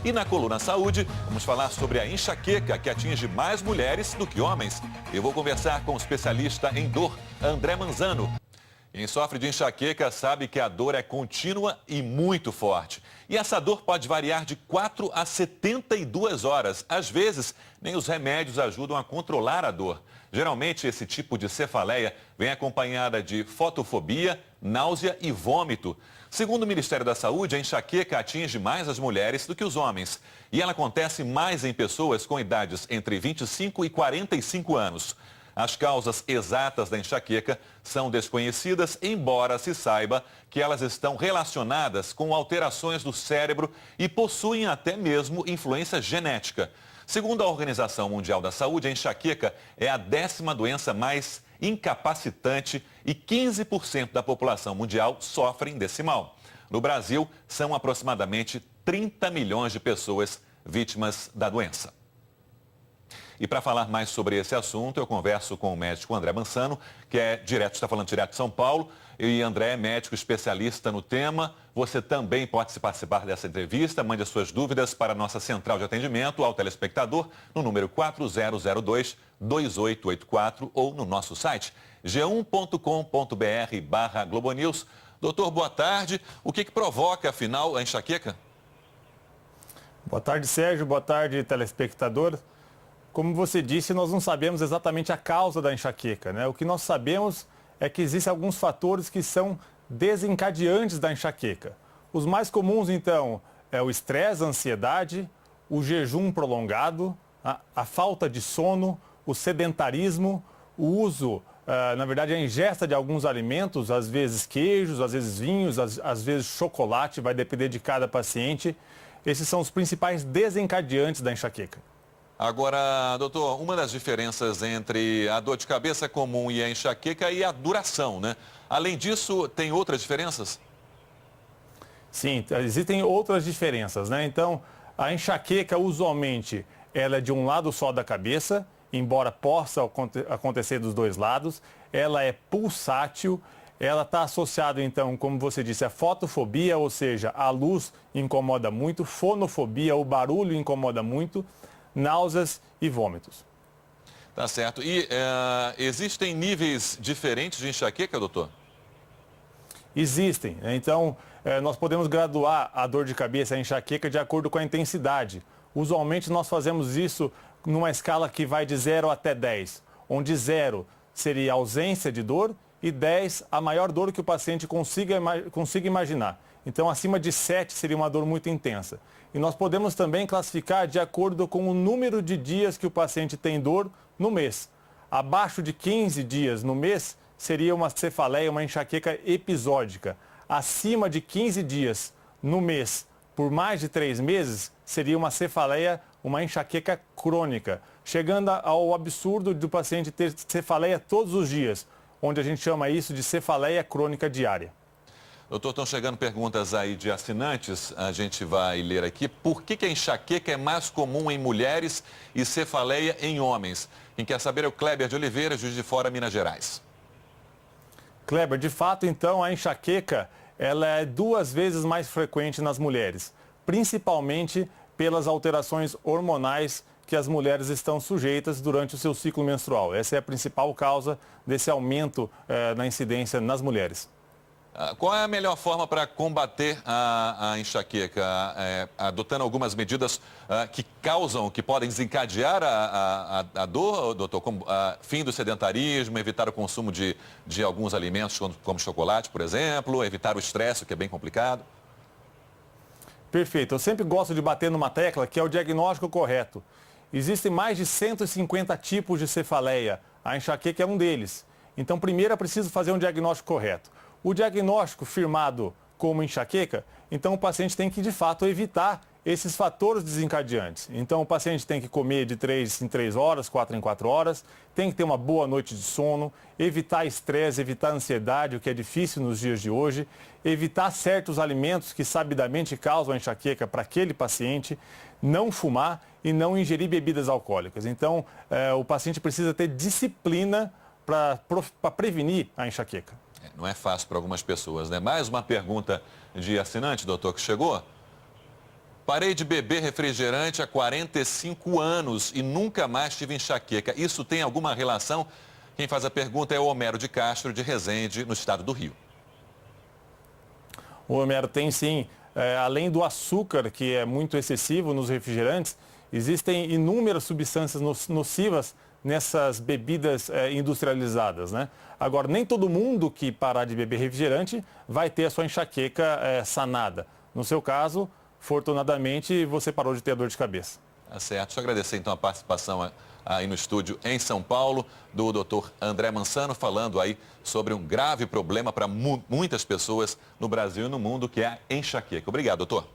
E na Coluna Saúde, vamos falar sobre a enxaqueca, que atinge mais mulheres do que homens. Eu vou conversar com o especialista em dor, André Manzano. Quem sofre de enxaqueca sabe que a dor é contínua e muito forte. E essa dor pode variar de 4 a 72 horas. Às vezes, nem os remédios ajudam a controlar a dor. Geralmente, esse tipo de cefaleia vem acompanhada de fotofobia, náusea e vômito. Segundo o Ministério da Saúde, a enxaqueca atinge mais as mulheres do que os homens. E ela acontece mais em pessoas com idades entre 25 e 45 anos. As causas exatas da enxaqueca são desconhecidas, embora se saiba que elas estão relacionadas com alterações do cérebro e possuem até mesmo influência genética. Segundo a Organização Mundial da Saúde, a enxaqueca é a 10ª doença mais incapacitante e 15% da população mundial sofrem desse mal. No Brasil, são aproximadamente 30 milhões de pessoas vítimas da doença. E para falar mais sobre esse assunto, eu converso com o médico André Manzano, que está falando direto de São Paulo. E André é médico especialista no tema. Você também pode participar dessa entrevista. Mande as suas dúvidas para a nossa central de atendimento ao telespectador no número 4002-2884 ou no nosso site g1.com.br/globonews. Doutor, boa tarde. O que provoca, afinal, a enxaqueca? Boa tarde, Sérgio. Boa tarde, telespectador. Como você disse, nós não sabemos exatamente a causa da enxaqueca, né? O que nós sabemos é que existem alguns fatores que são desencadeantes da enxaqueca. Os mais comuns, então, é o estresse, a ansiedade, o jejum prolongado, a falta de sono, o sedentarismo, o uso, na verdade, a ingesta de alguns alimentos, às vezes queijos, às vezes vinhos, às vezes chocolate, vai depender de cada paciente. Esses são os principais desencadeantes da enxaqueca. Agora, doutor, uma das diferenças entre a dor de cabeça comum e a enxaqueca é a duração, né? Além disso, tem outras diferenças? Sim, existem outras diferenças, né? Então, a enxaqueca, usualmente, ela é de um lado só da cabeça, embora possa acontecer dos dois lados. Ela é pulsátil, ela está associada, então, como você disse, a fotofobia, ou seja, a luz incomoda muito, fonofobia, o barulho incomoda muito, náuseas e vômitos. Tá certo. E existem níveis diferentes de enxaqueca, doutor? Existem. Então, nós podemos graduar a dor de cabeça e a enxaqueca de acordo com a intensidade. Usualmente, nós fazemos isso numa escala que vai de 0 até 10, onde 0 seria a ausência de dor e 10 a maior dor que o paciente consiga imaginar. Então, acima de 7 seria uma dor muito intensa. E nós podemos também classificar de acordo com o número de dias que o paciente tem dor no mês. Abaixo de 15 dias no mês seria uma cefaleia, uma enxaqueca episódica. Acima de 15 dias no mês, por mais de 3 meses, seria uma cefaleia, uma enxaqueca crônica. Chegando ao absurdo do paciente ter cefaleia todos os dias, onde a gente chama isso de cefaleia crônica diária. Doutor, estão chegando perguntas aí de assinantes, a gente vai ler aqui. Por que a enxaqueca é mais comum em mulheres e cefaleia em homens? Quem quer saber é o Kleber de Oliveira, Juiz de Fora, Minas Gerais. Kleber, de fato, então, a enxaqueca ela é 2 vezes mais frequente nas mulheres, principalmente pelas alterações hormonais que as mulheres estão sujeitas durante o seu ciclo menstrual. Essa é a principal causa desse aumento na incidência nas mulheres. Qual é a melhor forma para combater a enxaqueca? Adotando algumas medidas que podem desencadear a dor, doutor? Como fim do sedentarismo, evitar o consumo de alguns alimentos, como chocolate, por exemplo, evitar o estresse, que é bem complicado? Perfeito. Eu sempre gosto de bater numa tecla que é o diagnóstico correto. Existem mais de 150 tipos de cefaleia. A enxaqueca é um deles. Então, primeiro é preciso fazer um diagnóstico correto. O diagnóstico firmado como enxaqueca, então o paciente tem que, de fato, evitar esses fatores desencadeantes. Então, o paciente tem que comer de 3 em 3 horas, 4 em 4 horas, tem que ter uma boa noite de sono, evitar estresse, evitar ansiedade, o que é difícil nos dias de hoje, evitar certos alimentos que sabidamente causam enxaqueca para aquele paciente, não fumar e não ingerir bebidas alcoólicas. Então, o paciente precisa ter disciplina para prevenir a enxaqueca. Não é fácil para algumas pessoas, né? Mais uma pergunta de assinante, doutor, que chegou. Parei de beber refrigerante há 45 anos e nunca mais tive enxaqueca. Isso tem alguma relação? Quem faz a pergunta é o Homero de Castro, de Resende, no estado do Rio. O Homero, tem sim. Além do açúcar, que é muito excessivo nos refrigerantes, existem inúmeras substâncias nocivas nessas bebidas industrializadas, né? Agora, nem todo mundo que parar de beber refrigerante vai ter a sua enxaqueca sanada. No seu caso, fortunadamente, você parou de ter dor de cabeça. Tá certo. Deixa eu agradecer então a participação aí no estúdio em São Paulo do Dr. André Mansano, falando aí sobre um grave problema para muitas pessoas no Brasil e no mundo, que é a enxaqueca. Obrigado, doutor.